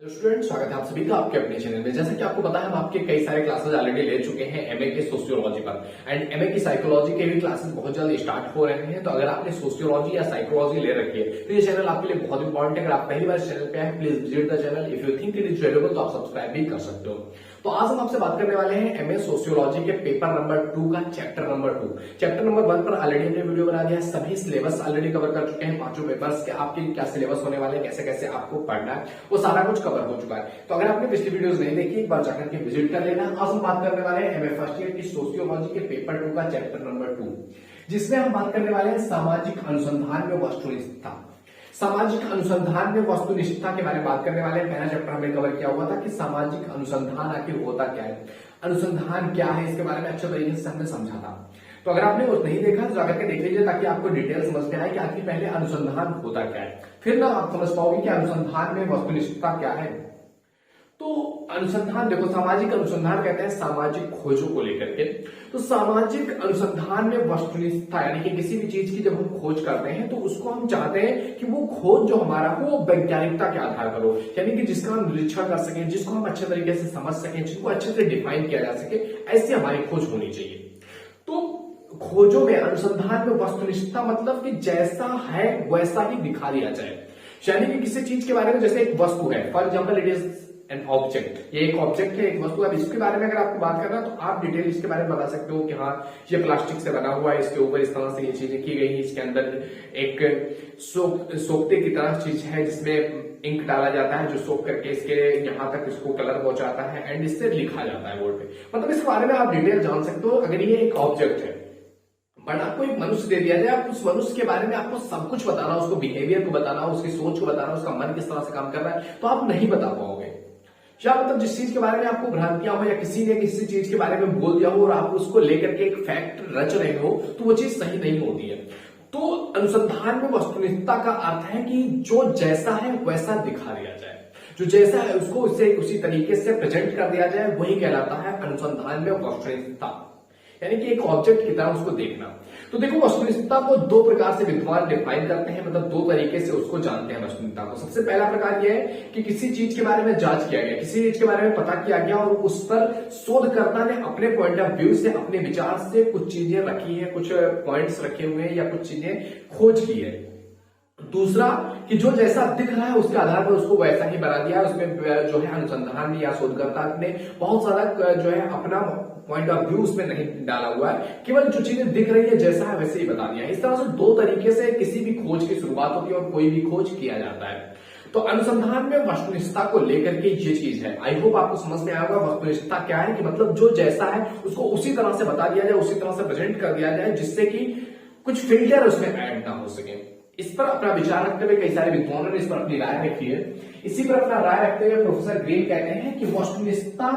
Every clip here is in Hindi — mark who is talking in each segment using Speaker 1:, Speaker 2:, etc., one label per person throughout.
Speaker 1: स्टूडेंट, स्वागत है आप सभी का आपके अपने चैनल में। जैसा कि आपको पता है, हम आपके कई सारे क्लासेस ऑलरेडी ले चुके हैं एमए के सोशियोलॉजी पर एंड एमए की साइकोलॉजी के भी क्लासेस बहुत जल्द स्टार्ट हो रहे हैं। तो अगर आपने सोशियोलॉजी या साइकोलॉजी ले रखी है तो ये चैनल आपके लिए बहुत इंपॉर्टेंट है। अगर आप पहली बार इस चैनल पे आए, please visit the channel. If you think it is valuable तो आप सब्सक्राइब भी कर सकते हो। तो आज हम आपसे बात करने वाले हैं एमए सोशियोलॉजी के पेपर नंबर 2 का चैप्टर नंबर 2। चैप्टर नंबर 1 पर ऑलरेडी हमने वीडियो बना दिया है, सभी सिलेबस ऑलरेडी कवर कर चुके हैं। पांचों पेपर्स के आपके क्या सिलेबस होने वाले हैं, कैसे कैसे आपको पढ़ना है, वो सारा कुछ कवर हो चुका है। तो अगर आपने पिछली वीडियोस नहीं देखी, एक बार जाकर के विजिट कर लेना। आज हम बात करने वाले हैं एमए फर्स्ट ईयर की सोशियोलॉजी के पेपर 2 का चैप्टर नंबर 2, जिसमें हम बात करने वाले हैं सामाजिक अनुसंधान में वस्तुनिष्ठता। सामाजिक अनुसंधान में वस्तुनिष्ठता के बारे में बात करने वाले हैं। पहला चैप्टर हमने कवर किया हुआ था कि सामाजिक अनुसंधान आखिर होता क्या है, अनुसंधान क्या है, इसके बारे में अच्छे तरीके से हमने समझा था। तो अगर आपने वो नहीं देखा तो जाकर के देख लीजिए, ताकि आपको डिटेल समझ में आए कि आखिर पहले अनुसंधान होता क्या है, फिर ना आप समझ पाओगे कि अनुसंधान में वस्तुनिष्ठता क्या है। तो अनुसंधान देखो, सामाजिक अनुसंधान कहते हैं सामाजिक खोजों को लेकर के। तो सामाजिक अनुसंधान में वस्तुनिष्ठता यानी कि किसी भी चीज की जब हम खोज करते हैं तो उसको हम चाहते हैं कि वो खोज जो हमारा हो वो वैज्ञानिकता के आधार पर हो, यानी कि जिसका हम निरीक्षण कर सकें, जिसको हम अच्छे तरीके से समझ सकें, जिसको अच्छे से डिफाइन किया जा सके, ऐसी हमारी खोज होनी चाहिए। तो खोजों में, अनुसंधान में वस्तुनिष्ठता मतलब कि जैसा है वैसा ही दिखा दिया जाए, यानी कि किसी चीज के बारे में, जैसे एक वस्तु है, for example it is an object, ये एक ऑब्जेक्ट है, एक वस्तु है। अब इसके बारे में अगर आपको बात करना है तो आप डिटेल इसके बारे में बता सकते हो कि हाँ ये प्लास्टिक से बना हुआ है, इसके ऊपर इस तरह से ये चीजें की गई है, इसके अंदर एक सोखते की तरह चीज है जिसमें इंक डाला जाता है जो सोख करके इसके यहां तक इसको कलर पहुंचाता है एंड इससे लिखा जाता है बोर्ड पे। मतलब इसके बारे में आप डिटेल जान सकते हो। अगर ये एक ऑब्जेक्ट है बट आपको एक मनुष्य दे दिया जाए, आप उस मनुष्य के बारे में आपको सब कुछ बताना, उसको बिहेवियर को बताना, उसकी सोच को बताना, उसका मन किस तरह से काम कर रहा है, तो आप नहीं बता पाओगे। या मतलब जिस चीज के बारे में आपको भ्रांतियां हो या किसी ने किसी चीज के बारे में बोल दिया हो और आप उसको लेकर के एक फैक्ट रच रहे हो, तो वो चीज सही नहीं होती है। तो अनुसंधान में वस्तुनिष्ठता का अर्थ है कि जो जैसा है वैसा दिखा दिया जाए, जो जैसा है उसको उसी तरीके से प्रेजेंट कर दिया जाए, वही कहलाता है अनुसंधान में वस्तुनिष्ठता, यानी कि एक ऑब्जेक्ट की तरह उसको देखना। तो देखो, वस्तुनिष्ठता को दो प्रकार से विद्वान डिफाइन करते हैं, मतलब दो तरीके से उसको जानते हैं वस्तुनिष्ठता को। सबसे पहला प्रकार यह है कि किसी चीज के बारे में जांच किया गया, किसी चीज के बारे में पता किया गया और उस पर शोधकर्ता ने अपने पॉइंट ऑफ व्यू से, अपने विचार से कुछ चीजें रखी है, कुछ पॉइंट्स रखे हुए हैं या कुछ चीजें खोज की है। दूसरा कि जो जैसा दिख रहा है उसके आधार पर उसको वैसा ही बना दिया, उसमें जो है अनुसंधान या शोधकर्ता ने बहुत सारा जो है अपना पॉइंट ऑफ व्यू उसमें नहीं डाला हुआ है, केवल जो चीजें दिख रही है जैसा है वैसे ही बता दिया। इस तरह से दो तरीके से किसी भी खोज की शुरुआत होती है और कोई भी खोज किया जाता है। तो अनुसंधान में वस्तुनिष्ठता को लेकर के ये चीज है। आई होप आपको समझ में आएगा वस्तुनिष्ठता क्या है, कि मतलब जो जैसा है उसको उसी तरह से बता दिया जाए, उसी तरह से प्रेजेंट कर दिया जाए, जिससे कि कुछ फिल्टर उसमें ऐड ना हो सके। इस पर अपना विचार रखते हुए कई सारे विद्वानों ने इस पर अपनी राय रखी है। इसी पर अपना राय रखते हुए प्रोफेसर ग्रीन कहते हैं कि वस्तुनिष्ठता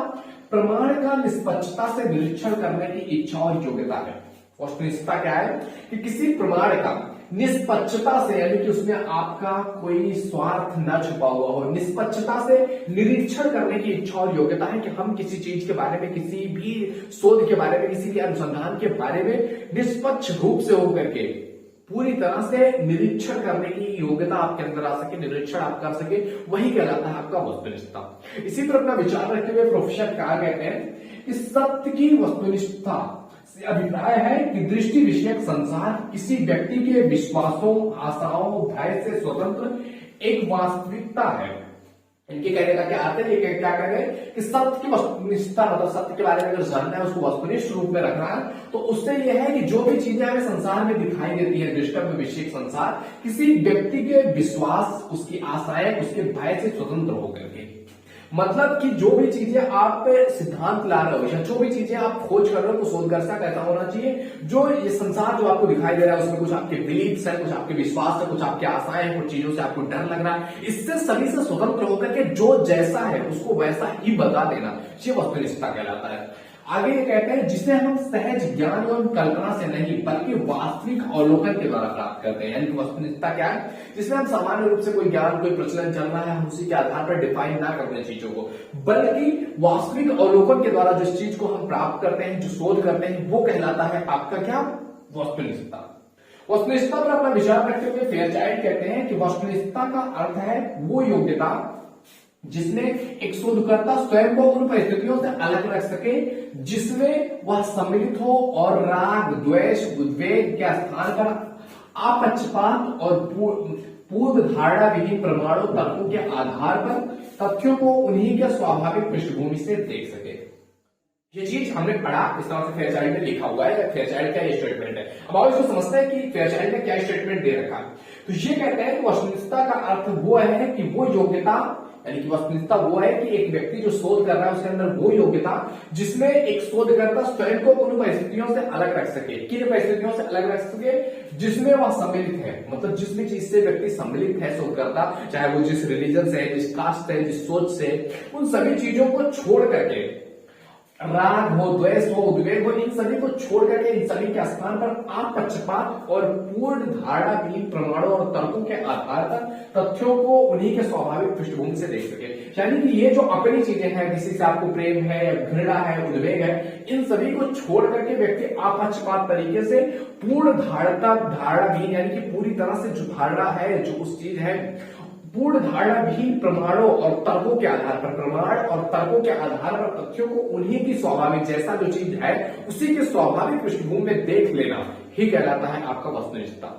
Speaker 1: प्रमाण का निष्पक्षता से निरीक्षण करने की इच्छा और योग्यता है। वस्तुनिष्ठता क्या है कि किसी प्रमाण का निष्पक्षता से, यानी कि उसमें आपका कोई स्वार्थ न छुपा हुआ हो, निष्पक्षता से निरीक्षण करने की इच्छा और योग्यता है कि हम किसी चीज के बारे में, किसी भी शोध के बारे में, किसी भी अनुसंधान के बारे में निष्पक्ष रूप से होकर के पूरी तरह से निरीक्षण करने की योग्यता आपके अंदर आ सके, निरीक्षण आप कर सके, वही कहलाता है आपका वस्तुनिष्ठता। इसी पर अपना विचार रखते हुए प्रोफेसर क्या कहते हैं कि सत्य की वस्तुनिष्ठता से अभिप्राय है कि दृष्टि विषयक संसार किसी व्यक्ति के विश्वासों, आशाओं, भय से स्वतंत्र एक वास्तविकता है। इनके कहने का क्या अर्थ है, ये क्या कह रहे हैं कि सत्य की वस्तुनिष्ठता, मतलब सत्य के बारे में अगर जानना है, उसको वस्तुनिष्ठ रूप में रखना है, तो उससे यह है कि जो भी चीजें हमें संसार में दिखाई देती है, दृष्टव्य विषयक संसार किसी व्यक्ति के विश्वास, उसकी आशाएं, उसके भय से स्वतंत्र होकर के, मतलब कि जो भी चीजें आप सिद्धांत ला रहे हो या जो भी चीजें आप खोज कर रहे हो, तो शोधकर्ता कैसा होना चाहिए, जो ये संसार जो आपको दिखाई दे रहा है उसमें कुछ आपके बिलीफ्स है, कुछ आपके विश्वास है, कुछ आपकी आशाएं हैं, कुछ चीजों से आपको डर लग रहा है, इससे सभी से स्वतंत्र होकर के जो जैसा है उसको वैसा ही बता देना, ये वस्तुनिष्ठता कहलाता है। आगे ये कहते हैं जिसे हम सहज ज्ञान एवं कल्पना से नहीं बल्कि वास्तविक अवलोकन के द्वारा प्राप्त करते हैं। यानी कि वस्तुनिष्ठता क्या है, जिसमें हम सामान्य रूप से कोई ज्ञान, कोई प्रचलन चल रहा है, हम उसी के आधार पर डिफाइन ना करते हैं चीजों को, बल्कि वास्तविक अवलोकन के द्वारा जिस चीज को हम प्राप्त करते हैं, जो शोध करते हैं, वो कहलाता है आपका क्या, वस्तुनिष्ठता। वस्तुनिष्ठता पर अपना विचार रखते हुए फेयरचाइल्ड कहते हैं कि वस्तुनिष्ठता का अर्थ है वो योग्यता जिसमें एक शोधकर्ता स्वयं को उन परिस्थितियों से अलग रख सके जिसमें वह सम्मिलित हो और राग, द्वेष, उद्वेग के स्थान पर अपक्षपात और पूर्व धारणा विहीन प्रमाणों तर्कों के आधार पर तथ्यों को उन्हीं के स्वाभाविक पृष्ठभूमि से देख सके। ये चीज हमने पढ़ा, इस तरह से फेयरचाइल्ड में लिखा हुआ है। फेयरचाइल्ड का ये स्टेटमेंट है। अब आप इसको समझते हैं कि फेयरचाइल्ड ने क्या स्टेटमेंट दे रखा है। तो ये कहते हैं कि वस्तुनिष्ठता का अर्थ वो है कि वो योग्यता, यानी कि वस्तुनिष्ठता वो है कि एक व्यक्ति जो शोध कर रहा है उसके अंदर वो योग्यता जिसमें एक शोधकर्ता स्वयं को उन परिस्थितियों से अलग रख सके। किन परिस्थितियों से अलग रख सके? जिसमें वह सम्मिलित है, मतलब जिस भी चीज से व्यक्ति सम्मिलित है शोधकर्ता, चाहे वो जिस रिलीजन से है, जिस कास्ट से, जिस सोच से, उन सभी चीजों को छोड़ करके, राग हो, द्वेष हो, उद्वेग हो, इन सभी को छोड़ करके इन सभी के स्थान पर अपक्षपात और पूर्ण धारणाहीन प्रमाणों और तर्कों के आधार पर तथ्यों को उन्हीं के स्वाभाविक पृष्ठभूमि से देख सके। यानी कि ये जो अपनी चीजें हैं, किसी से आपको प्रेम है, घृणा है, उद्वेग है, इन सभी को छोड़ करके व्यक्ति अपक्षपात तरीके से पूर्ण धारणाहीन, यानी कि पूरी तरह से जो धारणा है, जो उस चीज है, पूर्ण धारणा भी प्रमाणों और तर्कों के आधार पर, प्रमाण और तर्कों के आधार पर तथ्यों को उन्हीं की स्वाभाविक, जैसा जो चीज है उसी के स्वाभाविक पृष्ठभूमि में देख लेना ही कहलाता है आपका वस्तुनिष्ठता।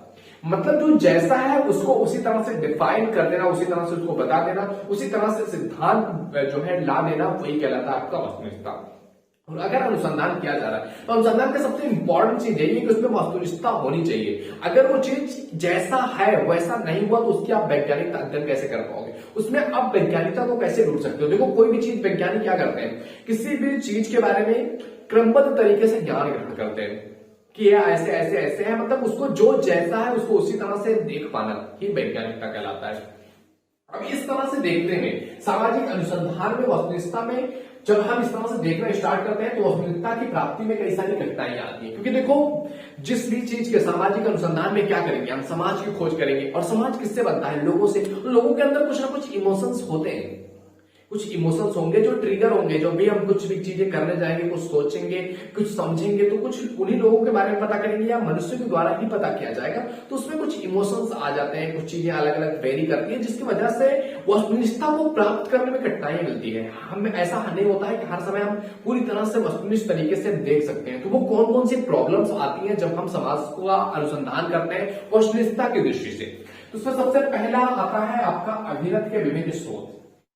Speaker 1: मतलब जो जैसा है उसको उसी तरह से डिफाइन कर देना, उसी तरह से उसको बता देना, उसी तरह से सिद्धांत जो है ला देना, वही कहलाता है आपका वस्तुनिष्ठता। और अगर अनुसंधान किया जा रहा है तो अनुसंधान का सबसे इंपॉर्टेंट चीज है कि उसमें वस्तुनिष्ठता होनी चाहिए। अगर वो चीज जैसा है वैसा नहीं हुआ तो उसकी आप वैज्ञानिक अध्ययन कैसे कर पाओगे, उसमें आप वैज्ञानिकता को कैसे ढूंढ सकते हो। देखो कोई भी चीज वैज्ञानिक क्या करते हैं, किसी भी चीज के बारे में क्रमबद्ध तरीके से ज्ञान ग्रहण करते हैं कि यह ऐसे ऐसे ऐसे है, मतलब उसको जो जैसा है उसको उसी तरह से देख पाना ही वैज्ञानिकता कहलाता है। अब इस तरह से देखते हैं सामाजिक अनुसंधान में वस्तुनिष्ठता में जब हम इस तरह से देखना स्टार्ट करते हैं तो वस्तुनिष्ठता की प्राप्ति में कई सारी कठिनाइयां आती है। क्योंकि देखो जिस भी चीज के सामाजिक अनुसंधान में क्या करेंगे, हम समाज की खोज करेंगे। और समाज किससे बनता है? लोगों से। लोगों के अंदर कुछ ना कुछ इमोशंस होते हैं, कुछ इमोशंस होंगे जो ट्रिगर होंगे। जब भी हम कुछ भी चीजें करने जाएंगे, कुछ सोचेंगे, कुछ समझेंगे, तो कुछ उन्हीं लोगों के बारे में पता करेंगे या मनुष्य के द्वारा ही पता किया जाएगा। तो उसमें कुछ इमोशंस आ जाते हैं, कुछ चीजें अलग अलग वेरी करती है, जिसकी वजह से वस्तुनिष्ठता को प्राप्त करने में कठिनाई मिलती है। हमें ऐसा नहीं होता है कि हर समय हम पूरी तरह से वस्तुनिष्ठ तरीके से देख सकते हैं। तो वो कौन कौन सी प्रॉब्लम्स आती हैं जब हम समाज को अनुसंधान करते हैं वस्तुनिष्ठता की दृष्टि से। तो उसमें सबसे पहला आता है आपका अभिनव के विभिन्न स्रोत।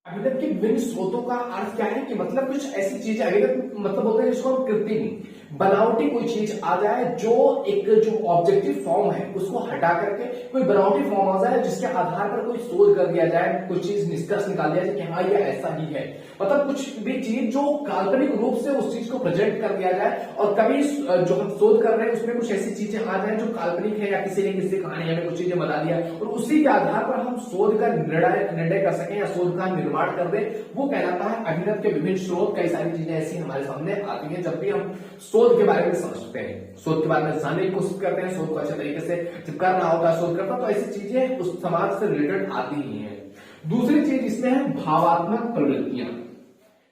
Speaker 1: अभिनव के विभिन्न स्रोतों का अर्थ क्या है कि मतलब कुछ ऐसी चीज, अभिनव मतलब होता है जिसको हम कृत्रिम बनावटी कोई चीज आ जाए जो एक जो ऑब्जेक्टिव फॉर्म है उसको हटा करके कोई बनावटी फॉर्म आ जाए जिसके आधार पर कोई शोध कर दिया जाए, कोई चीज निष्कर्ष निकाल दिया जाए कि हाँ ये ऐसा ही है। मतलब कुछ भी चीज जो काल्पनिक रूप से उस चीज को प्रेजेंट कर दिया जाए। और कभी जो हम शोध कर रहे हैं उसमें कुछ ऐसी चीजें आ जाए जो काल्पनिक है या किसी ने किसी कहानी हमें कुछ चीजें बता दिया और उसी के आधार पर हम शोध का निर्णय कर सकें या शोध का निर्माण कर दें, वो कहलाता है अभिनव के विभिन्न स्रोत। कई सारी चीजें ऐसी हमारे सामने आती है जब भी हम शोध के बारे में समझते हैं, शोध के बारे में जानने की कोशिश करते हैं, शोध को अच्छे तरीके से जब कर रहा होता है शोधकर्ता, तो ऐसी चीजें उस समाज से रिलेटेड आती ही हैं। दूसरी चीज इसमें है भावात्मक प्रवृत्तियां।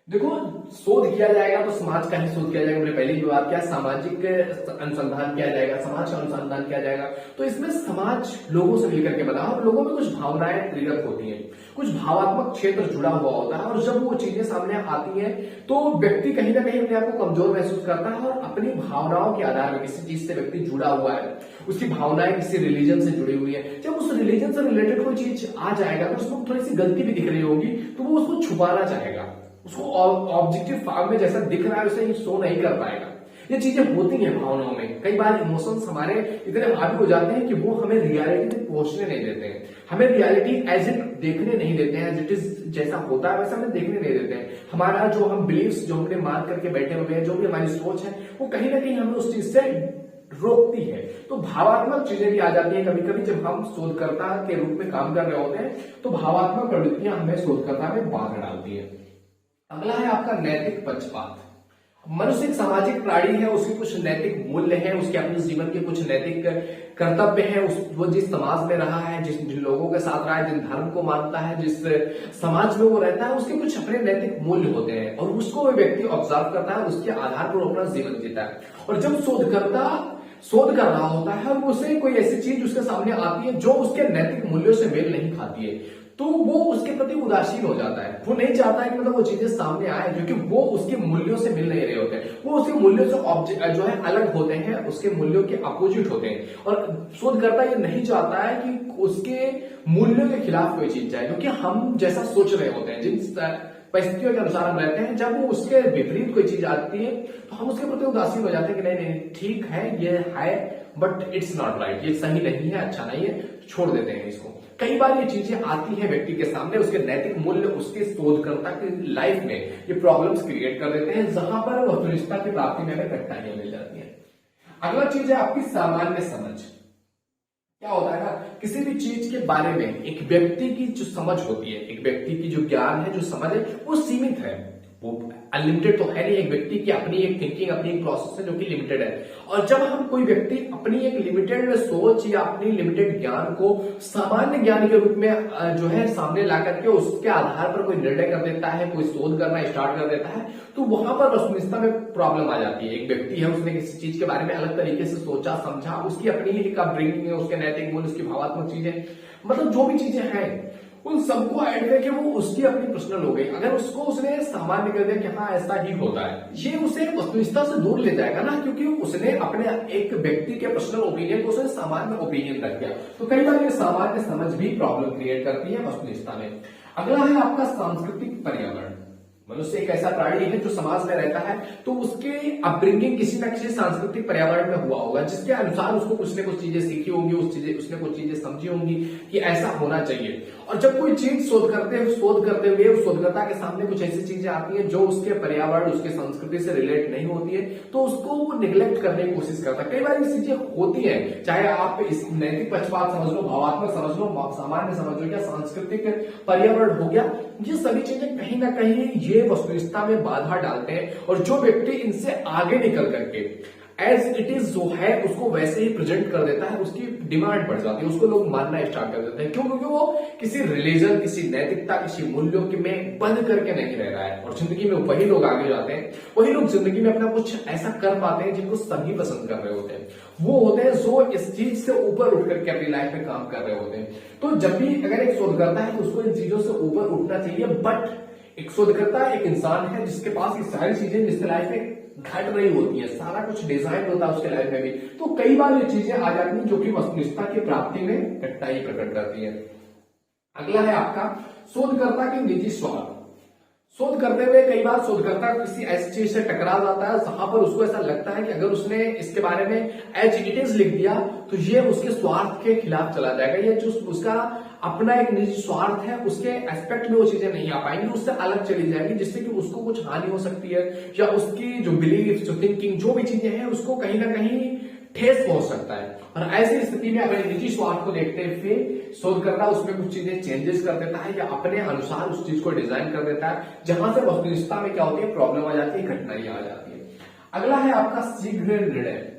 Speaker 1: देखो शोध किया जाएगा तो समाज का ही शोध किया जाएगा। मैंने पहले भी बात किया, सामाजिक अनुसंधान किया जाएगा, समाज का अनुसंधान किया जाएगा। तो इसमें समाज लोगों से मिलकर के बना और लोगों में कुछ भावनाएं ट्रिगर होती हैं, कुछ भावात्मक क्षेत्र जुड़ा हुआ होता है। और जब वो चीजें सामने आती हैं तो व्यक्ति कहीं ना कहीं अपने आप को कमजोर महसूस करता है और अपनी भावनाओं के आधार पर किसी चीज से व्यक्ति जुड़ा हुआ है, उसकी भावनाएं किसी रिलीजन से जुड़ी हुई है। जब उस रिलीजन से रिलेटेड कोई चीज आ जाएगा तो उसको थोड़ी सी गलती भी दिख रही होगी तो वो उसको छुपाना चाहेगा, उसको ऑब्जेक्टिव फॉर्म में जैसा दिख रहा है उसे शो नहीं कर पाएगा। ये चीजें होती हैं भावनाओं में। कई बार इमोशंस हमारे इतने हावी हो जाते हैं कि वो हमें रियलिटी तक पहुंचने नहीं देते हैं, हमें रियलिटी एज इट देखने नहीं देते हैं, एज इट इज जैसा होता है वैसा हमें देखने नहीं देते हैं। हमारा जो हम बिलीव्स जो हमने मान करके बैठे हुए हैं, जो भी हमारी सोच है, वो कहीं ना कहीं हमें उस चीज से रोकती है। तो भावात्मक चीजें भी आ जाती हैं कभी कभी जब हम शोधकर्ता के रूप में काम कर रहे होते हैं, तो भावात्मक प्रवृत्तियां हमें शोधकर्ता में बाधा डालती है। अगला है आपका नैतिक पक्षपात। मनुष्य एक सामाजिक प्राणी है, उसके कुछ नैतिक मूल्य हैं, उसके अपने जीवन के कुछ नैतिक कर्तव्य हैं। वो जिस समाज में रहा है, जिन लोगों के साथ रहा है, जिन धर्म को मानता है, जिस समाज में वो रहता है, उसके कुछ अपने नैतिक मूल्य होते हैं और उसको वो व्यक्ति ऑब्जर्व करता है, उसके आधार पर अपना जीवन जीता है। और जब शोधकर्ता शोध कर रहा होता है और उसे कोई ऐसी चीज उसके सामने आती है जो उसके नैतिक मूल्यों से मेल नहीं खाती है, तो वो उसके प्रति उदासीन हो जाता है। वो नहीं चाहता है कि मतलब वो चीजें सामने आए, क्योंकि वो उसके मूल्यों से मिल नहीं रहे होते हैं, वो उसके मूल्यों से ऑब्जेक्ट जो है अलग होते हैं, उसके मूल्यों के अपोजिट होते हैं। और शोधकर्ता ये नहीं चाहता है कि उसके मूल्यों के खिलाफ कोई चीज जाए, क्योंकि हम जैसा सोच रहे होते हैं, जिन परिस्थितियों के अनुसार हम रहते हैं, जब वो उसके विपरीत कोई चीज आती है तो हम उसके प्रति उदासीन हो जाते हैं कि नहीं नहीं ठीक है, ये है बट इट्स नॉट राइट, ये सही नहीं है, अच्छा नहीं है, छोड़ देते हैं इसको। कई बार ये चीजें आती हैं व्यक्ति के सामने, उसके नैतिक मूल्य उसके शोधकर्ता की लाइफ में ये प्रॉब्लम्स क्रिएट कर देते हैं, जहां पर वस्तुनिष्ठता की प्राप्ति में हमें कठिनाइयां मिल जाती है। अगला चीज है आपकी सामान्य समझ। क्या होता है ना, किसी भी चीज के बारे में एक व्यक्ति की जो समझ होती है, एक व्यक्ति की जो ज्ञान है, जो समझ है, वो सीमित है, वो अनलिमिटेड तो है नहीं। एक व्यक्ति की अपनी एक थिंकिंग, अपनी एक प्रोसेस है जो कि लिमिटेड है। और जब हम कोई व्यक्ति अपनी एक लिमिटेड सोच या अपनी लिमिटेड ज्ञान को सामान्य ज्ञान के रूप में जो है सामने ला करके उसके आधार पर कोई निर्णय कर देता है, कोई शोध करना स्टार्ट कर देता है, तो वहां पर वस्तुनिष्ठता में प्रॉब्लम आ जाती है। एक व्यक्ति है, उसने किसी चीज के बारे में अलग तरीके से सोचा समझा, उसकी अपनी एक अपब्रिंगिंग है, उसके नैतिक मूल्य, उसकी भावात्मक चीजें, मतलब जो भी चीजें हैं उन सबको ऐड करके वो उसकी अपनी पर्सनल हो गई। अगर उसको उसने सामान्य कर दिया कि हाँ ऐसा ही होता है, ये उसे वस्तुनिष्ठता से दूर ले जाएगा ना, क्योंकि उसने अपने एक व्यक्ति के पर्सनल ओपिनियन को उसने सामान्य ओपिनियन रख दिया। तो कई बार ये सामान्य समझ भी प्रॉब्लम क्रिएट करती है वस्तुनिष्ठता में। अगला है आपका सांस्कृतिक पर्यावरण। मनुष्य एक ऐसा प्राणी है जो समाज में रहता है, तो उसके अपब्रिंगिंग किसी न किसी सांस्कृतिक पर्यावरण में हुआ होगा, जिसके अनुसार उसको कुछ न कुछ चीजें सीखी होंगी, उसने कुछ चीजें समझी होंगी कि ऐसा होना चाहिए। और जब कोई चीज शोध करते हुए शोधकर्ता के सामने कुछ ऐसी चीजें आती हैं जो उसके पर्यावरण, उसके संस्कृति से रिलेट नहीं होती है, तो उसको वो निग्लेक्ट करने की कोशिश करता है। कई बार ये चीजें होती है, चाहे आप इस नैतिक पक्षपात समझ लो, भावात्मक समझ लो, सामान्य समझ लो, या सांस्कृतिक पर्यावरण हो गया, ये सभी चीजें कहीं ना कहीं ये वस्तुनिष्ठता में बाधा डालते हैं। और जो व्यक्ति इनसे आगे निकल करके एज इट इज जो है उसको वैसे ही प्रेजेंट कर देता है, उसकी डिमांड बढ़ जाती है, उसको लोग मानना स्टार्ट कर देते हैं। क्यों? क्योंकि वो किसी रिलीजन, किसी नैतिकता, किसी मूल्यों में बंद करके नहीं रह रहा है। और जिंदगी में वही लोग आगे जाते हैं, वही लोग जिंदगी में अपना कुछ ऐसा कर पाते हैं जिनको सभी पसंद कर रहे होते हैं। वो होते हैं जो इस चीज से ऊपर उठ करके अपनी लाइफ में काम कर रहे होते हैं। तो जब भी अगर एक शोधकर्ता है तो उसको इन चीजों से ऊपर उठना चाहिए। बट एक शोधकर्ता एक इंसान है जिसके पास ये सारी चीजें जिसके लाइफ में घट रही होती है, सारा कुछ डिजाइन होता है उसके लाइफ में भी, तो कई बार ये चीजें आ जाती हैं जो कि वस्तुनिष्ठता की प्राप्ति में कठिनाई प्रकट करती है। अगला है आपका शोधकर्ता की निजी स्वार्थ। शोध करते हुए कई बार शोधकर्ता किसी ऐसी चीज से टकरा जाता है जहां पर उसको ऐसा लगता है कि अगर उसने इसके बारे में एज इट इज लिख दिया तो ये उसके स्वार्थ के खिलाफ चला जाएगा। ये जो उसका अपना एक निजी स्वार्थ है उसके एस्पेक्ट में वो चीजें नहीं आ पाएंगी, उससे अलग चली जाएंगी, जिससे कि उसको कुछ हानि हो सकती है, या उसकी जो बिलीफ, जो थिंकिंग, जो भी चीजें हैं उसको कहीं ना कहीं ठेस पहुंच सकता है। और ऐसी स्थिति में अपने निजी स्वार्थ को देखते हुए शोधकर्ता उसमें कुछ चीजें चेंजेस कर देता है, या अपने अनुसार उस चीज को डिजाइन कर देता है, जहां से वस्तुनिष्ठता में क्या होती है, प्रॉब्लम आ जाती है, कठिनाइयां आ जाती है। अगला है आपका शीघ्र निर्णय।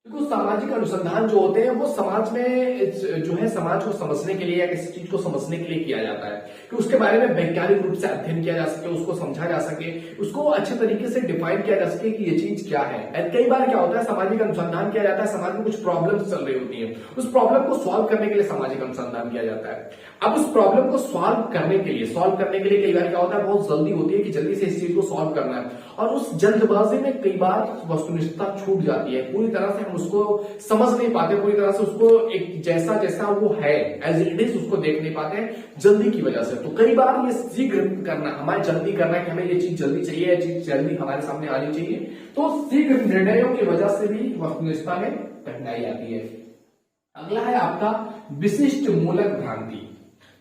Speaker 1: देखो, सामाजिक अनुसंधान जो होते हैं वो समाज में जो है समाज को समझने के लिए या किसी चीज को समझने के लिए किया जाता है कि उसके बारे में वैज्ञानिक रूप से अध्ययन किया जा सके, उसको समझा जा सके, उसको अच्छे तरीके से डिफाइन किया जा सके कि ये चीज क्या है। कई बार क्या होता है, सामाजिक अनुसंधान किया जाता है, समाज में कुछ प्रॉब्लम्स चल रही होती है, उस प्रॉब्लम को सॉल्व करने के लिए सामाजिक अनुसंधान किया जाता है। अब उस प्रॉब्लम को सॉल्व करने के लिए कई बार क्या होता है, बहुत जल्दी होती है कि जल्दी से इस चीज को सॉल्व करना है, और उस जल्दबाजी में कई बार वस्तुनिष्ठता छूट जाती है, पूरी तरह से हम उसको समझ नहीं पाते, पूरी तरह से उसको एक जैसा जैसा वो है एज इट इज उसको देख नहीं पाते हैं जल्दी की वजह से। तो कई बार ये शीघ्र करना, हमें जल्दी करना है कि हमें ये चीज जल्दी चाहिए, ये चीज जल्दी हमारे सामने आनी चाहिए, तो शीघ्र निर्णयों की वजह से भी वस्तुनिष्ठता में कठिनाई आती है। अगला है आपका विशिष्ट मूलक भ्रांति।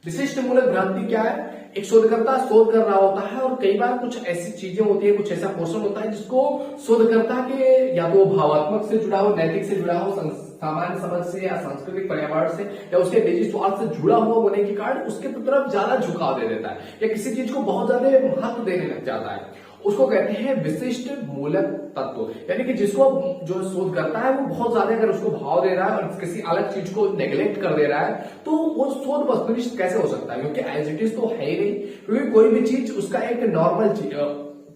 Speaker 1: विशिष्ट मूलक भ्रांति क्या है? एक शोधकर्ता शोध कर रहा होता है और कई बार कुछ ऐसी चीजें होती है, कुछ ऐसा पोर्शन होता है जिसको शोधकर्ता के या तो भावात्मक से जुड़ा हो, नैतिक से जुड़ा हो, सामान्य समझ से या सांस्कृतिक पर्यावरण से या उसके निजी स्वार्थ से जुड़ा हुआ होने के कारण उसके तरफ ज्यादा झुकाव दे देता है, या किसी चीज को बहुत ज्यादा महत्व देने लग जाता है। उसको कहते हैं विशिष्ट मूलक तत्व, यानी कि जिसको जो शोध करता है वो बहुत ज्यादा अगर उसको भाव दे रहा है और किसी अलग चीज को नेग्लेक्ट कर दे रहा है, तो वो शोध वस्तुनिष्ठ कैसे हो सकता है? क्योंकि एज इट इज तो है ही नहीं, क्योंकि कोई भी चीज उसका एक नॉर्मल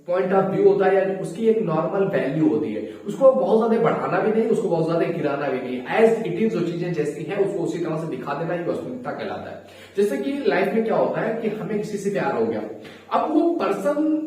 Speaker 1: पॉइंट ऑफ व्यू होता है या उसकी एक नॉर्मल वैल्यू होती है, उसको बहुत ज्यादा बढ़ाना भी नहीं, उसको बहुत ज्यादा गिराना भी नहीं, एज इट इज जो चीजें जैसी है उसको उसी तरह से दिखा देना, ये वास्तविकता कहलाता है। जैसे कि लाइफ में क्या होता है कि हमें किसी से प्यार हो गया, अब वो पर्सन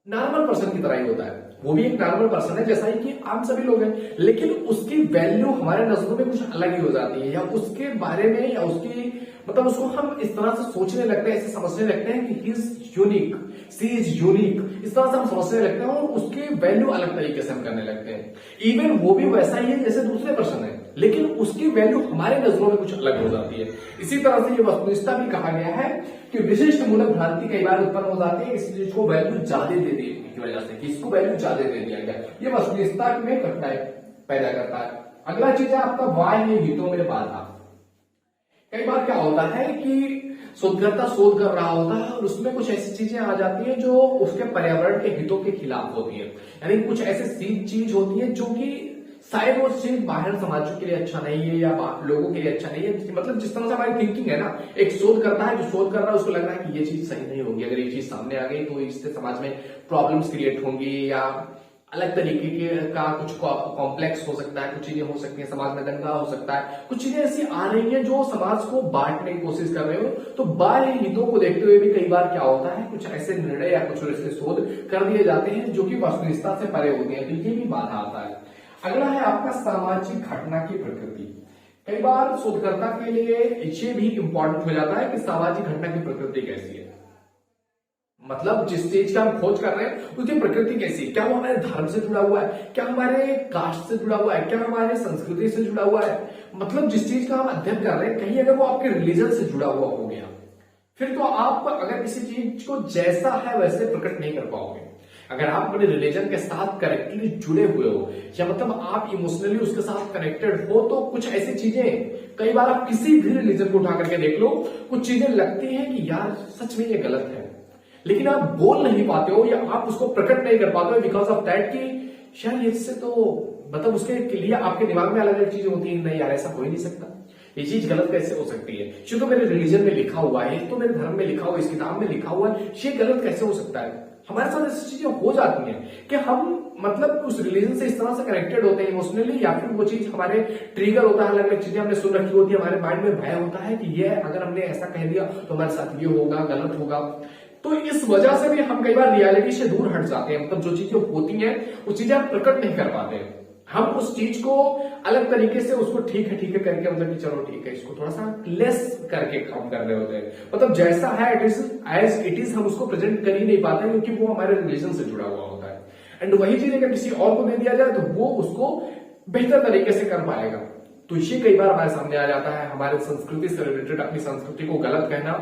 Speaker 1: नॉर्मल पर्सन की तरह ही होता है, वो भी एक नॉर्मल पर्सन है जैसा ही कि आप सभी लोग हैं, लेकिन उसकी वैल्यू हमारे नजरों में कुछ अलग ही हो जाती है, या उसके बारे में या उसकी मतलब उसको हम इस तरह से सोचने लगते हैं, ऐसे समझने लगते हैं कि he is unique, she is unique, इस तरह से हम समझने लगते हैं और उसकी वैल्यू अलग तरीके से हम करने लगते हैं। इवन वो भी वैसा ही है जैसे दूसरे पर्सन है, लेकिन उसकी वैल्यू हमारे नजरों में कुछ अलग हो जाती है। इसी तरह से ये वस्तुनिष्ठता भी कहा गया है कि विशिष्ट मूलक भ्रांति कई बार उत्पन्न हो जाती है इस चीज को वैल्यू ज्यादा दे दी की वजह से, कि इसको वैल्यू ज्यादा दे दिया गया, ये वस्तुनिष्ठता में कठिनाई पैदा करता है। अगला चीज है आपका बाह्य हितों में बाधा। कई बार क्या होता है कि शोधकर्ता शोध कर रहा होता है और उसमें कुछ ऐसी चीजें आ जाती हैं जो उसके पर्यावरण के हितों के खिलाफ होती है, यानी कुछ ऐसी चीज होती है जो कि शायद वो चीज बाहर समाजों के लिए अच्छा नहीं है या लोगों के लिए अच्छा नहीं है। मतलब जिस तरह से हमारी थिंकिंग है ना, एक शोध करता है, जो शोध कर रहा है उसको लग रहा है कि ये चीज सही नहीं होगी, अगर ये चीज सामने आ गई तो इससे समाज में प्रॉब्लम्स क्रिएट होंगी या अलग तरीके के का कुछ कॉम्प्लेक्स हो सकता है, कुछ चीजें हो सकती है, समाज में दंगा हो सकता है, कुछ चीजें ऐसी आ रही हैं जो समाज को बांटने की कोशिश कर रहे हो। तो बाह्य हितों को देखते हुए भी कई बार क्या होता है, कुछ ऐसे निर्णय या कुछ ऐसे शोध कर दिए जाते हैं जो कि वास्तविकता से परे होते हैं, तो ये भी बाधा आता है। अगला है आपका सामाजिक घटना की प्रकृति। कई बार शोधकर्ता के लिए ये भी इंपॉर्टेंट हो जाता है कि सामाजिक घटना की प्रकृति कैसी है, मतलब जिस चीज का हम खोज कर रहे हैं उसकी प्रकृति कैसी है, क्या वो हमारे धर्म से जुड़ा हुआ है, क्या हमारे कास्ट से जुड़ा हुआ है, क्या हमारे संस्कृति से जुड़ा हुआ है। मतलब जिस चीज का हम अध्ययन कर रहे हैं कहीं अगर वो आपके रिलीजन से जुड़ा हुआ हो गया, फिर तो आप अगर किसी चीज को जैसा है वैसे प्रकट नहीं कर पाओगे। अगर आप अपने रिलीजन के साथ करेक्टली जुड़े हुए हो या मतलब आप इमोशनली उसके साथ कनेक्टेड हो, तो कुछ ऐसी चीजें कई बार आप किसी भी रिलीजन को उठा करके देख लो, कुछ चीजें लगती हैं कि यार सच में ये गलत है, लेकिन आप बोल नहीं पाते हो या आप उसको प्रकट नहीं कर पाते हो बिकॉज ऑफ दैट कि शायद इससे तो मतलब उसके लिए आपके दिमाग में अलग अलग चीजें होती है, नहीं यार ऐसा हो ही नहीं सकता, ये चीज गलत कैसे हो सकती है, ये तो मेरे रिलीजन में लिखा हुआ है, तो मेरे धर्म में लिखा हुआ है, इस किताब में लिखा हुआ है, ये गलत कैसे हो सकता है। हमारे साथ ऐसी चीजें हो जाती हैं कि हम मतलब उस रिलीजन से इस तरह से कनेक्टेड होते हैं इमोशनली, या फिर वो चीज हमारे ट्रिगर होता है, अलग अलग चीजें हमने सुन रखी होती है, हमारे माइंड में भय होता है कि ये अगर हमने ऐसा कह दिया तो हमारे साथ ये होगा, गलत होगा। तो इस वजह से भी हम कई बार रियलिटी से दूर हट जाते हैं, मतलब जो चीजें होती हैं वो चीजें हम प्रकट नहीं कर पाते हैं, हम उस चीज को अलग तरीके से उसको ठीक है करके मतलब कि चलो ठीक है इसको थोड़ा सा लेस करके काम कर रहे होते हैं, मतलब जैसा है it is as it is हम उसको प्रेजेंट कर ही नहीं पाते क्योंकि वो हमारे रिलीजन से जुड़ा हुआ होता है। एंड वही चीज अगर किसी और को दे दिया जाए तो वो उसको बेहतर तरीके से कर पाएगा। तो ये कई बार हमारे सामने आ जाता है, हमारे संस्कृति से रिलेटेड अपनी संस्कृति को गलत कहना,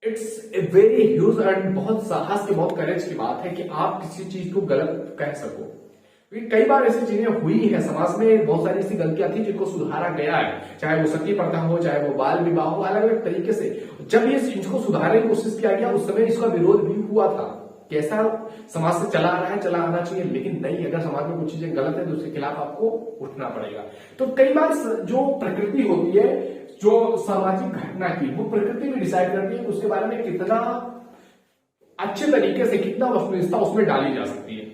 Speaker 1: it's a very huge and बहुत साहस की बहुत करेज की बात है कि आप किसी चीज को गलत कह सको। कई बार ऐसी चीजें हुई है समाज में, बहुत सारी ऐसी गलतियां थी जिनको सुधारा गया है, चाहे वो सती प्रथा हो, चाहे वो बाल विवाह हो, अलग अलग तरीके से जब ये चीज को सुधारने की कोशिश किया गया उस समय इसका विरोध भी हुआ था कि ऐसा समाज से चला आ रहा है, चला आना चाहिए, लेकिन नहीं, अगर समाज में कुछ चीजें गलत है तो उसके खिलाफ आपको उठना पड़ेगा। तो कई बार जो प्रकृति होती है, जो सामाजिक घटना की, वो प्रकृति भी डिसाइड करती है कि उसके बारे में कितना अच्छे तरीके से, कितना वस्तुनिष्ठता उसमें डाली जा सकती है।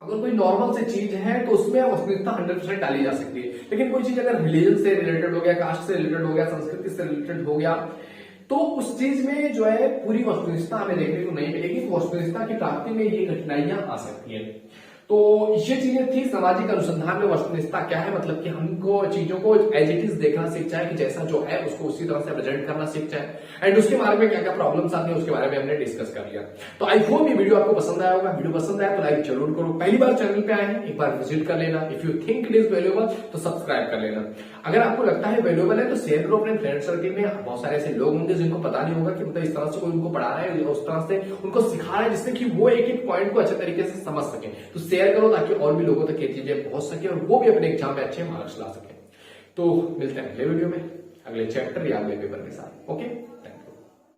Speaker 1: अगर कोई नॉर्मल से चीज है तो उसमें वस्तुनिष्ठता 100% डाली जा सकती है, लेकिन कोई चीज अगर रिलीजन से रिलेटेड हो गया, कास्ट से रिलेटेड हो गया, संस्कृति से रिलेटेड हो गया, तो उस चीज में जो है पूरी वस्तुनिष्ठता हमें देखने को नहीं मिलेगी। तो वस्तुनिष्ठता की प्राप्ति में ये कठिनाइयां आ सकती है। तो ये चीजें थी सामाजिक अनुसंधान में वस्तुनिष्ठता क्या है, मतलब कि हमको चीजों को एज इट इज देखना सीख जाए कि जैसा जो है उसको उसी तरह से प्रेजेंट करना सीख जाए, एंड उसके बारे में क्या क्या प्रॉब्लम्स आती है उसके बारे में हमने डिस्कस कर लिया। तो आई होप ये वीडियो आपको पसंद आया होगा। वीडियो पसंद आया तो लाइक जरूर करो, पहली बार चैनल पे आए हैं एक बार विजिट कर लेना, if you think it is valuable तो सब्सक्राइब कर लेना। अगर आपको लगता है वैल्यूएबल है तो शेयर करो अपने फ्रेंड सर्किल में, बहुत सारे ऐसे लोग होंगे जिनको पता नहीं होगा कि मतलब इस तरह से कोई उनको पढ़ा रहा है, उस तरह से उनको सिखा रहा है जिससे कि वो एक एक पॉइंट को अच्छे तरीके से समझ सके। तो शेयर करो ताकि और भी लोगों तक ये चीजें पहुंच सके और वो भी अपने एग्जाम में अच्छे मार्क्स ला सके। तो मिलते हैं अगले वीडियो में, अगले चैप्टर या अगले पेपर के साथ। ओके।